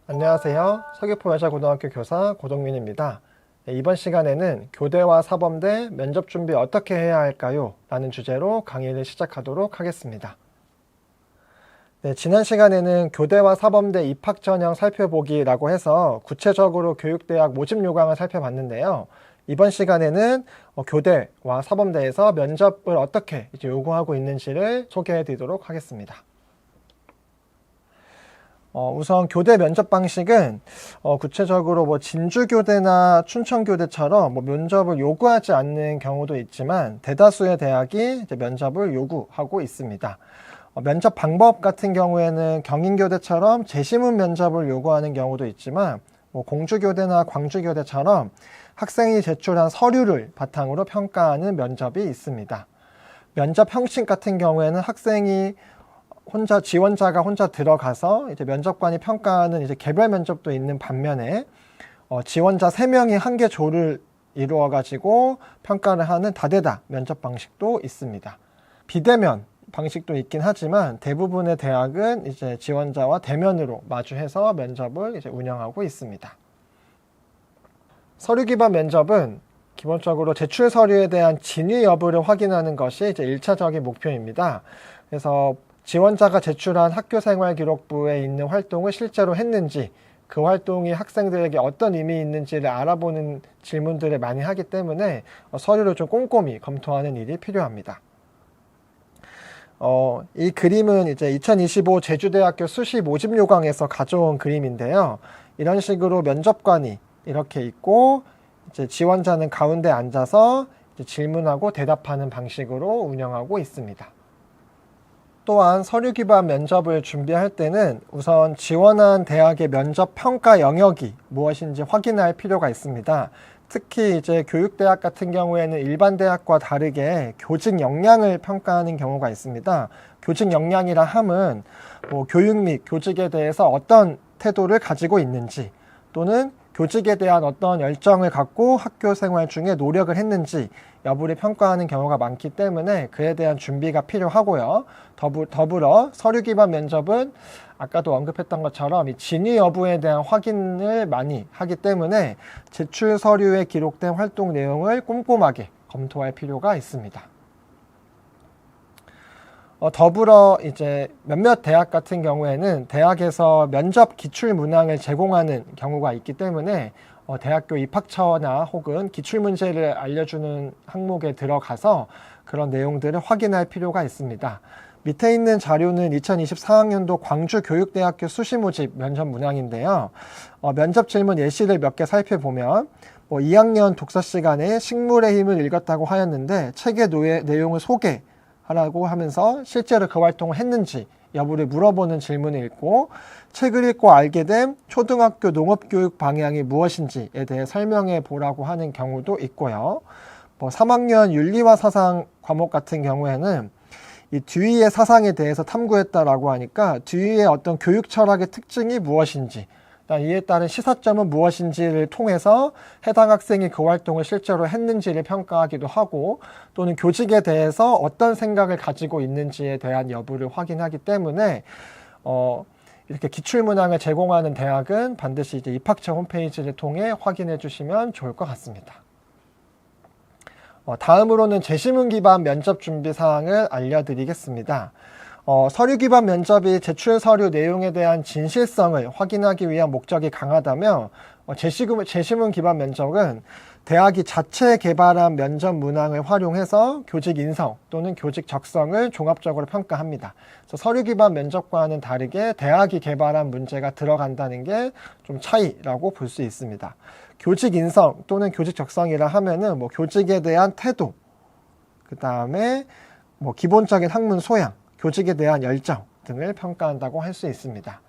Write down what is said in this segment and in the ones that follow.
안녕하세요. 서귀포여자고등학교 교사 고동민입니다. 이번 시간에는 교대와 사범대 면접 준비 어떻게 해야 할까요? 라는 주제로 강의를 시작하도록 하겠습니다. 지난 시간에는 교대와 사범대 입학 전형 살펴보기라고 해서 구체적으로 교육대학 모집 요강을 살펴봤는데요. 이번 시간에는 교대와 사범대에서 면접을 어떻게 요구하고 있는지를 소개해 드리도록 하겠습니다. 우선 교대 면접 방식은 구체적으로 진주교대나 춘천교대처럼 면접을 요구하지 않는 경우도 있지만 대다수의 대학이 이제 면접을 요구하고 있습니다. 면접 방법 같은 경우에는 경인교대처럼 재시문 면접을 요구하는 경우도 있지만 공주교대나 광주교대처럼 학생이 제출한 서류를 바탕으로 평가하는 면접이 있습니다. 면접 형식 같은 경우에는 학생이 지원자가 혼자 들어가서 이제 면접관이 평가하는 이제 개별 면접도 있는 반면에 지원자 3명이 한 개 조를 이루어 가지고 평가를 하는 다대다 면접 방식도 있습니다. 비대면 방식도 있긴 하지만 대부분의 대학은 이제 지원자와 대면으로 마주해서 면접을 이제 운영하고 있습니다. 서류 기반 면접은 기본적으로 제출 서류에 대한 진위 여부를 확인하는 것이 이제 1차적인 목표입니다. 그래서 지원자가 제출한 학교생활기록부에 있는 활동을 실제로 했는지, 그 활동이 학생들에게 어떤 의미 있는지를 알아보는 질문들을 많이 하기 때문에 서류를 좀 꼼꼼히 검토하는 일이 필요합니다. 이 그림은 이제 2025 제주대학교 수시 모집 요강에서 가져온 그림인데요. 이런 식으로 면접관이 이렇게 있고 이제 지원자는 가운데 앉아서 이제 질문하고 대답하는 방식으로 운영하고 있습니다. 또한 서류 기반 면접을 준비할 때는 우선 지원한 대학의 면접 평가 영역이 무엇인지 확인할 필요가 있습니다. 특히 이제 교육대학 같은 경우에는 일반 대학과 다르게 교직 역량을 평가하는 경우가 있습니다. 교직 역량이라 함은 교육 및 교직에 대해서 어떤 태도를 가지고 있는지, 또는 교직에 대한 어떤 열정을 갖고 학교 생활 중에 노력을 했는지 여부를 평가하는 경우가 많기 때문에 그에 대한 준비가 필요하고요. 더불어 서류 기반 면접은 아까도 언급했던 것처럼 이 진위 여부에 대한 확인을 많이 하기 때문에 제출 서류에 기록된 활동 내용을 꼼꼼하게 검토할 필요가 있습니다. 더불어 이제 몇몇 대학 같은 경우에는 대학에서 면접 기출 문항을 제공하는 경우가 있기 때문에 대학교 입학처나 혹은 기출 문제를 알려주는 항목에 들어가서 그런 내용들을 확인할 필요가 있습니다. 밑에 있는 자료는 2024학년도 광주교육대학교 수시모집 면접 문항인데요. 면접 질문 예시를 몇 개 살펴보면 2학년 독서 시간에 식물의 힘을 읽었다고 하였는데 책의 내용을 소개하라고 하면서 실제로 그 활동을 했는지 여부를 물어보는 질문이 있고, 책을 읽고 알게 된 초등학교 농업교육 방향이 무엇인지에 대해 설명해 보라고 하는 경우도 있고요. 3학년 윤리와 사상 과목 같은 경우에는 이 뒤위의 사상에 대해서 탐구했다라고 하니까 뒤위의 어떤 교육 철학의 특징이 무엇인지, 이에 따른 시사점은 무엇인지를 통해서 해당 학생이 그 활동을 실제로 했는지를 평가하기도 하고, 또는 교직에 대해서 어떤 생각을 가지고 있는지에 대한 여부를 확인하기 때문에 이렇게 기출문항을 제공하는 대학은 반드시 이제 입학처 홈페이지를 통해 확인해 주시면 좋을 것 같습니다. 다음으로는 재시문 기반 면접 준비 사항을 알려드리겠습니다. 서류 기반 면접이 제출 서류 내용에 대한 진실성을 확인하기 위한 목적이 강하다면 재시문 기반 면접은 대학이 자체 개발한 면접 문항을 활용해서 교직 인성 또는 교직 적성을 종합적으로 평가합니다. 그래서 서류 기반 면접과는 다르게 대학이 개발한 문제가 들어간다는 게 좀 차이라고 볼 수 있습니다. 교직 인성 또는 교직 적성이라 하면은 교직에 대한 태도, 그 다음에 기본적인 학문 소양, 교직에 대한 열정 등을 평가한다고 할 수 있습니다.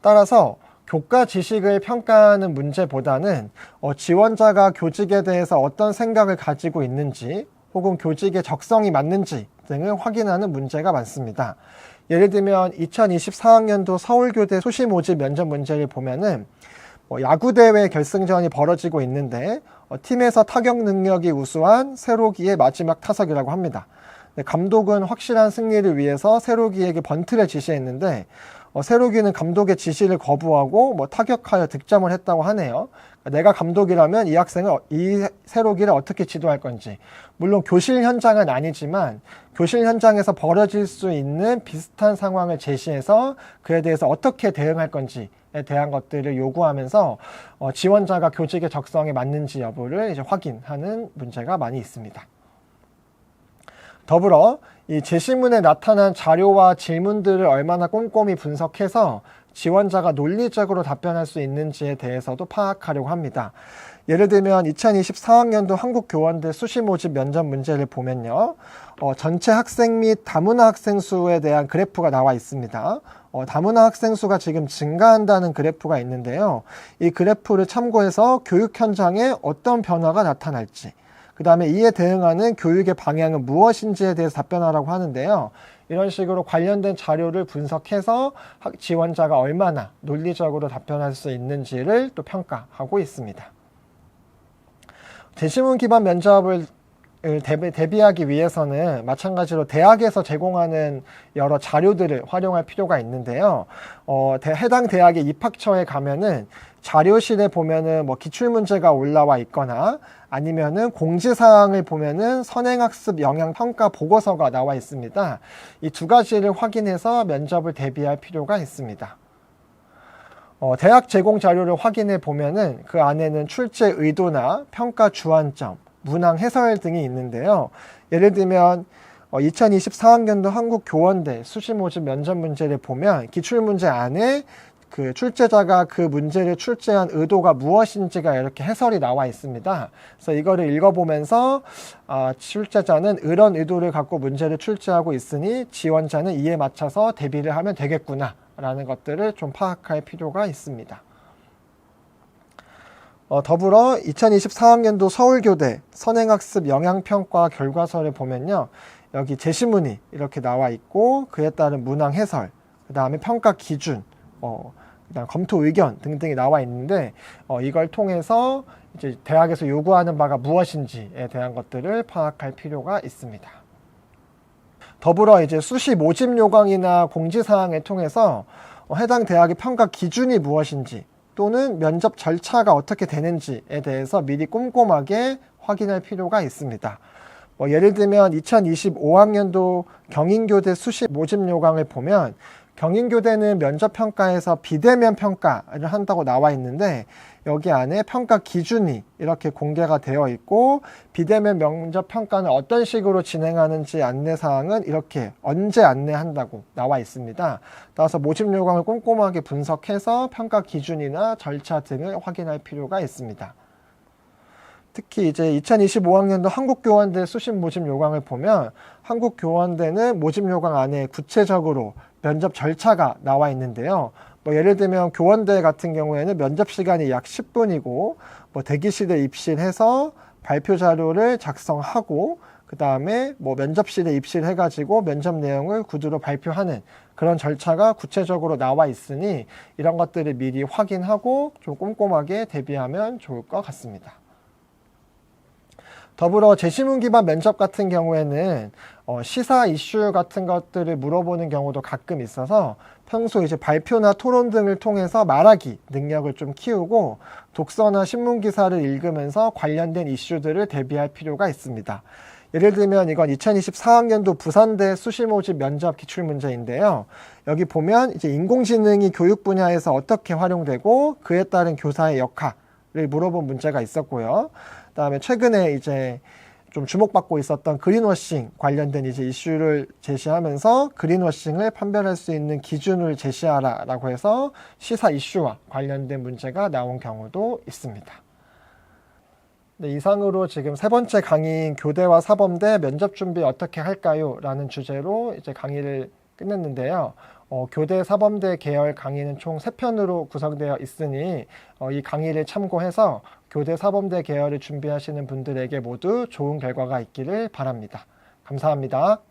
따라서 교과 지식을 평가하는 문제보다는 지원자가 교직에 대해서 어떤 생각을 가지고 있는지 혹은 교직의 적성이 맞는지 등을 확인하는 문제가 많습니다. 예를 들면 2024학년도 서울교대 수시 모집 면접 문제를 보면은 야구대회 결승전이 벌어지고 있는데 팀에서 타격 능력이 우수한 세로기의 마지막 타석이라고 합니다. 감독은 확실한 승리를 위해서 세로기에게 번트를 지시했는데 세로기는 감독의 지시를 거부하고 타격하여 득점을 했다고 하네요. 내가 감독이라면 이 세로기를 어떻게 지도할 건지, 물론 교실 현장은 아니지만 교실 현장에서 벌어질 수 있는 비슷한 상황을 제시해서 그에 대해서 어떻게 대응할 건지에 대한 것들을 요구하면서 지원자가 교직의 적성에 맞는지 여부를 이제 확인하는 문제가 많이 있습니다. 더불어 이 제시문에 나타난 자료와 질문들을 얼마나 꼼꼼히 분석해서 지원자가 논리적으로 답변할 수 있는지에 대해서도 파악하려고 합니다. 예를 들면 2024학년도 한국교원대 수시 모집 면접 문제를 보면요. 전체 학생 및 다문화 학생 수에 대한 그래프가 나와 있습니다. 다문화 학생 수가 지금 증가한다는 그래프가 있는데요. 이 그래프를 참고해서 교육 현장에 어떤 변화가 나타날지, 그 다음에 이에 대응하는 교육의 방향은 무엇인지에 대해서 답변하라고 하는데요. 이런 식으로 관련된 자료를 분석해서 지원자가 얼마나 논리적으로 답변할 수 있는지를 또 평가하고 있습니다. 제시문 기반 면접을 대비하기 위해서는 마찬가지로 대학에서 제공하는 여러 자료들을 활용할 필요가 있는데요. 해당 대학의 입학처에 가면은 자료실에 보면은 기출문제가 올라와 있거나 아니면은 공지사항을 보면은 선행학습 영향평가 보고서가 나와 있습니다. 이 두 가지를 확인해서 면접을 대비할 필요가 있습니다. 대학 제공 자료를 확인해 보면은 그 안에는 출제 의도나 평가 주안점, 문항 해설 등이 있는데요. 예를 들면 2024학년도 한국교원대 수시 모집 면접 문제를 보면 기출문제 안에 그 출제자가 그 문제를 출제한 의도가 무엇인지가 이렇게 해설이 나와 있습니다. 그래서 이거를 읽어보면서 출제자는 이런 의도를 갖고 문제를 출제하고 있으니 지원자는 이에 맞춰서 대비를 하면 되겠구나 라는 것들을 좀 파악할 필요가 있습니다. 더불어 2024학년도 서울교대 선행학습 영향평가 결과서를 보면요. 여기 제시문이 이렇게 나와 있고 그에 따른 문항 해설, 그 다음에 평가 기준, 그다음 검토 의견 등등이 나와 있는데 이걸 통해서 이제 대학에서 요구하는 바가 무엇인지에 대한 것들을 파악할 필요가 있습니다. 더불어 이제 수시 모집 요강이나 공지사항을 통해서 해당 대학의 평가 기준이 무엇인지 또는 면접 절차가 어떻게 되는지에 대해서 미리 꼼꼼하게 확인할 필요가 있습니다. 예를 들면 2025학년도 경인교대 수시 모집 요강을 보면 경인교대는 면접평가에서 비대면 평가를 한다고 나와 있는데 여기 안에 평가 기준이 이렇게 공개가 되어 있고 비대면 면접평가는 어떤 식으로 진행하는지 안내사항은 이렇게 언제 안내한다고 나와 있습니다. 따라서 모집 요강을 꼼꼼하게 분석해서 평가 기준이나 절차 등을 확인할 필요가 있습니다. 특히 이제 2025학년도 한국교원대 수시 모집 요강을 보면 한국교원대는 모집 요강 안에 구체적으로 면접 절차가 나와 있는데요. 예를 들면 교원대 같은 경우에는 면접 시간이 약 10분이고 대기실에 입실해서 발표 자료를 작성하고 그 다음에 면접실에 입실해가지고 면접 내용을 구두로 발표하는 그런 절차가 구체적으로 나와 있으니 이런 것들을 미리 확인하고 좀 꼼꼼하게 대비하면 좋을 것 같습니다. 더불어 제시문 기반 면접 같은 경우에는 시사 이슈 같은 것들을 물어보는 경우도 가끔 있어서 평소 이제 발표나 토론 등을 통해서 말하기 능력을 좀 키우고 독서나 신문 기사를 읽으면서 관련된 이슈들을 대비할 필요가 있습니다. 예를 들면 이건 2024학년도 부산대 수시 모집 면접 기출 문제인데요. 여기 보면 이제 인공지능이 교육 분야에서 어떻게 활용되고 그에 따른 교사의 역할을 물어본 문제가 있었고요. 그다음에 최근에 이제 좀 주목받고 있었던 그린워싱 관련된 이제 이슈를 제시하면서 그린워싱을 판별할 수 있는 기준을 제시하라라고 해서 시사 이슈와 관련된 문제가 나온 경우도 있습니다. 네, 이상으로 지금 세 번째 강의인 교대와 사범대 면접 준비 어떻게 할까요? 라는 주제로 이제 강의를 끝냈는데요. 교대 사범대 계열 강의는 총 3편으로 구성되어 있으니 이 강의를 참고해서 교대 사범대 계열을 준비하시는 분들에게 모두 좋은 결과가 있기를 바랍니다. 감사합니다.